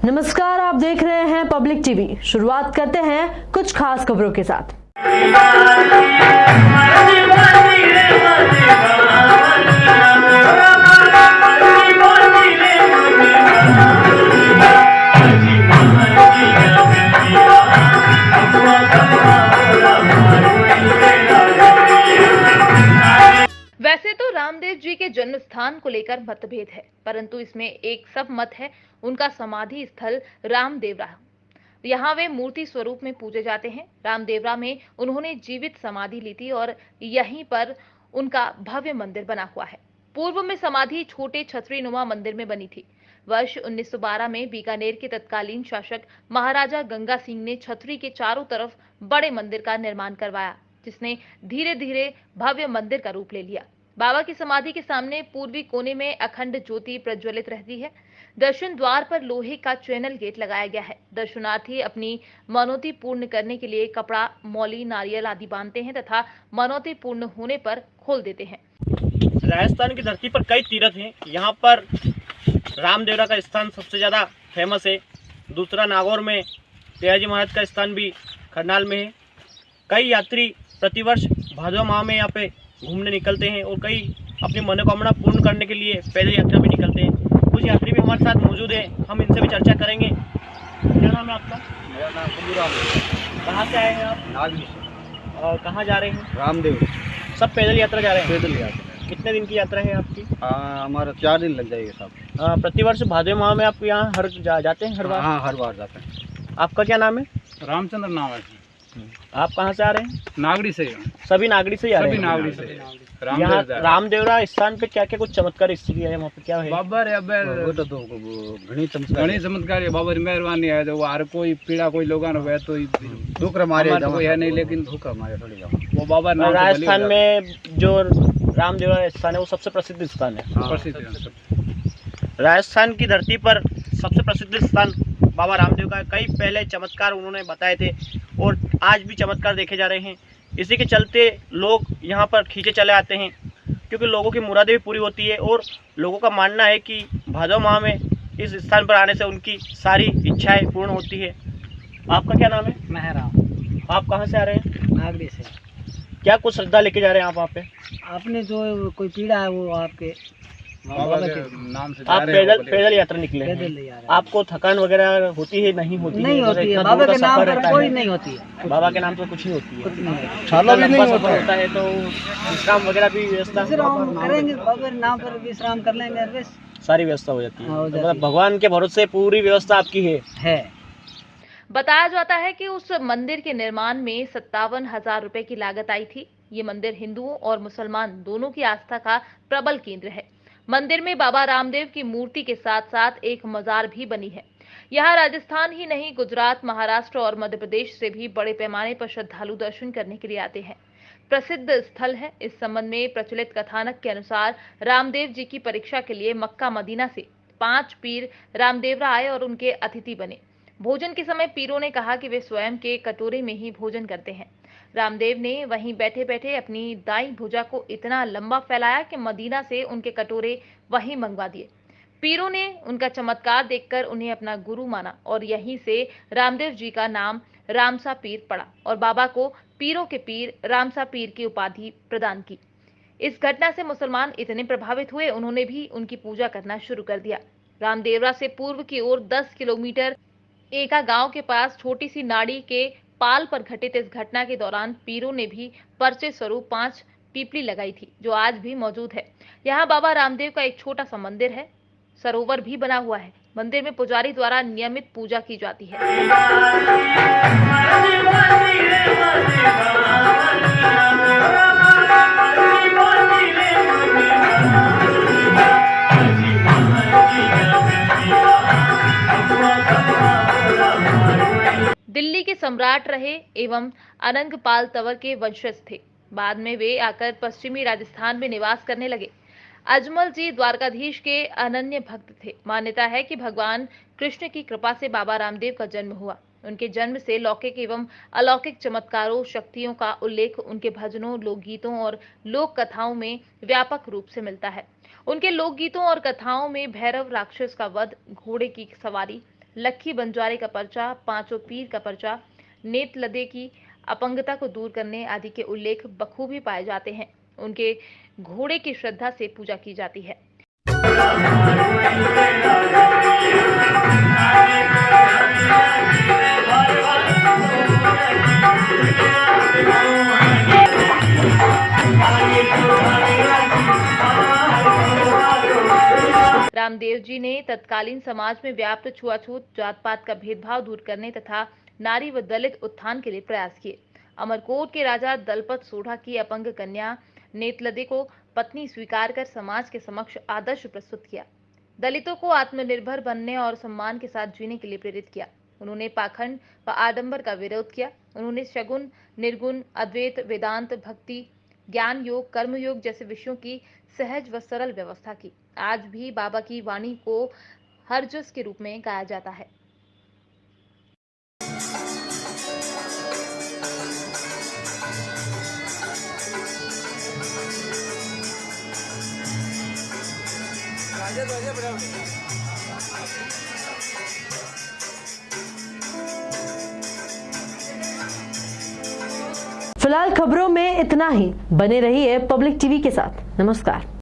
नमस्कार, आप देख रहे हैं पब्लिक टीवी। शुरुआत करते हैं कुछ खास खबरों के साथ। वैसे तो रामदेव जी के जन्म स्थान को लेकर मतभेद है, परंतु इसमें एक सब मत है। उनका समाधि स्थल रामदेवरा, यहाँ वे मूर्ति स्वरूप में पूजे जाते हैं। रामदेवरा में उन्होंने जीवित समाधि ली थी और यहीं पर उनका भव्य मंदिर बना हुआ है। पूर्व में समाधि छोटे छतरीनुमा मंदिर में बनी थी। वर्ष 1912 में बीकानेर के तत्कालीन शासक महाराजा गंगा सिंह ने छतरी के चारों तरफ बड़े मंदिर का निर्माण करवाया, जिसने धीरे धीरे भव्य मंदिर का रूप ले लिया। बाबा की समाधि के सामने पूर्वी कोने में अखंड ज्योति प्रज्वलित रहती है। दर्शन द्वार पर लोहे का चैनल गेट लगाया गया है। दर्शनार्थी अपनी मनौती पूर्ण करने के लिए कपड़ा, मौली, नारियल आदि बांधते हैं तथा मनौती पूर्ण होने पर खोल देते हैं। राजस्थान की धरती पर कई तीर्थ हैं। यहाँ पर रामदेवरा का स्थान सबसे ज़्यादा फेमस है। दूसरा नागौर में तेयाजी महाराज का स्थान भी करनाल में है। कई यात्री प्रतिवर्ष भादवा माह में यहाँ पे घूमने निकलते हैं और कई अपनी मनोकामना पूर्ण करने के लिए पैदल यात्रा भी निकलते हैं। कुछ यात्री भी हमारे साथ मौजूद हैं, हम इनसे भी चर्चा करेंगे। क्या नाम है आपका? मेरा नाम कुबूराम है। कहाँ से आए हैं आप? नागरी से। और कहाँ जा रहे हैं? रामदेव। सब पैदल यात्रा जा रहे हैं? पैदल यात्रा। कितने दिन की यात्रा है आपकी? हमारा 4 दिन लग जाएगा साहब। प्रतिवर्ष भादवे माह में आप यहाँ जाते हैं हर बार? हाँ, हर बार जाते हैं। आपका क्या नाम है? रामचंद्र नाम है। आप कहाँ से आ रहे हैं? नागरी से। सभी नागरी से ही आ रहे हैं? सभी नागरी से। यहाँ रामदेवरा स्थान पे क्या क्या कुछ चमत्कार स्थिति है? वहाँ पे क्या है? बाबा रे अब वो तो घनी चमत्कार है। बाबा री मेहरबानी है। जो हर कोई पीड़ा कोई लोगों ने तो दुख मारे कोई है नहीं, लेकिन दुख मारे थोड़ी जाओ। वो बाबा नाम राजस्थान में जो रामदेवरा स्थान है वो सबसे प्रसिद्ध स्थान है। प्रसिद्ध है। राजस्थान की धरती पर सबसे प्रसिद्ध स्थान बाबा रामदेव का है। कई पहले चमत्कार उन्होंने बताए थे और आज भी चमत्कार देखे जा रहे हैं। इसी के चलते लोग यहाँ पर खींचे चले आते हैं, क्योंकि लोगों की मुरादें भी पूरी होती है और लोगों का मानना है कि भादव माह में इस स्थान पर आने से उनकी सारी इच्छाएं पूर्ण होती है। आपका क्या नाम है? मेहराम। आप कहाँ से आ रहे हैं? नागरी से। क्या कुछ श्रद्धा लेके जा रहे हैं आप वहाँ पे? आपने जो कोई पीड़ा है वो आपके बाबा के नाम से आप पैदल यात्रा निकले हैं। पैदल ले जा रहे हैं। आपको थकान वगैरह होती है? नहीं होती? नहीं होती है। बाबा के नाम पर कोई नहीं होती है। बाबा के नाम पर कुछ नहीं होती है। कुछ नहीं है। छाला भी नहीं होता है तो विश्राम वगैरह भी व्यवस्था विश्राम करेंगे, बाबा के नाम पर विश्राम कर लेंगे, बस सारी व्यवस्था हो जाती है। हाँ, हो तो जाती मतलब भगवान के भरोसे पूरी व्यवस्था आपकी है। बताया जाता है कि उस मंदिर के निर्माण में 57,000 रुपए की लागत आई थी। ये मंदिर हिंदुओं और मुसलमान दोनों की आस्था का प्रबल केंद्र है। मंदिर में बाबा रामदेव की मूर्ति के साथ साथ एक मजार भी बनी है। यहाँ राजस्थान ही नहीं, गुजरात, महाराष्ट्र और मध्य प्रदेश से भी बड़े पैमाने पर श्रद्धालु दर्शन करने के लिए आते हैं। प्रसिद्ध स्थल है। इस संबंध में प्रचलित कथानक के अनुसार रामदेव जी की परीक्षा के लिए मक्का मदीना से 5 पीर रामदेवरा आए और उनके अतिथि बने। भोजन के समय पीरों ने कहा कि वे स्वयं के कटोरे में ही भोजन करते हैं। रामदेव ने वहीं बैठे बैठे अपनी दाईं भुजा को इतना लंबा फैलाया कि मदीना से उनके कटोरे वहीं मंगवा दिए। पीरों ने उनका चमत्कार देखकर उन्हें अपना गुरु माना और यहीं से रामदेव जी का नाम रामसा पीर पड़ा और बाबा को पीरों के पीर रामसा पीर की उपाधि प्रदान की। इस घटना से मुसलमान इतने प्रभावित हुए, उन्होंने भी उनकी पूजा करना शुरू कर दिया। रामदेवरा से पूर्व की ओर 10 किलोमीटर एका गांव के पास छोटी सी नाड़ी के पाल पर घटित इस घटना के दौरान पीरों ने भी पर्चे स्वरूप 5 पीपली लगाई थी, जो आज भी मौजूद है। यहाँ बाबा रामदेव का एक छोटा सा मंदिर है। सरोवर भी बना हुआ है। मंदिर में पुजारी द्वारा नियमित पूजा की जाती है। दिल्ली के सम्राट रहे एवं अनंगपाल तंवर के वंशज थे। बाद में वे आकर पश्चिमी राजस्थान में निवास करने लगे। अजमल जी द्वारकाधीश के अनन्य भक्त थे। मान्यता है कि भगवान कृष्ण की कृपा से बाबा रामदेव का जन्म हुआ। उनके जन्म से लौकिक एवं अलौकिक चमत्कारों, शक्तियों का उल्लेख उनके भजनों, लोकगीतों और लोक कथाओं में व्यापक रूप से मिलता है। उनके लोकगीतों और कथाओं में भैरव राक्षस का वध, घोड़े की सवारी, लक्खी बंजारे का पर्चा, पांचों पीर का पर्चा, नेत लदे की अपंगता को दूर करने आदि के उल्लेख बखूबी पाए जाते हैं। उनके घोड़े की श्रद्धा से पूजा की जाती है। रामदेव जी ने तत्कालीन समाज में व्याप्त छुआछूत, जात पात का भेदभाव दूर करने तथा नारी व दलित उत्थान के लिए प्रयास किए। अमरकोट के राजा दलपत सोढ़ा की अपंग कन्या नेतलदे को पत्नी स्वीकार कर समाज के समक्ष आदर्श प्रस्तुत किया। दलितों को आत्मनिर्भर बनने और सम्मान के साथ जीने के लिए प्रेरित किया। उन्होंने पाखंड व आडंबर का विरोध किया। उन्होंने सगुण, निर्गुण, अद्वैत, वेदांत, भक्ति, ज्ञान योग, कर्म योग जैसे विषयों की सहज व सरल व्यवस्था की। आज भी बाबा की वाणी को हर जस के रूप में गाया जाता है। फिलहाल खबरों में इतना ही। बने रहिए पब्लिक टीवी के साथ। नमस्कार।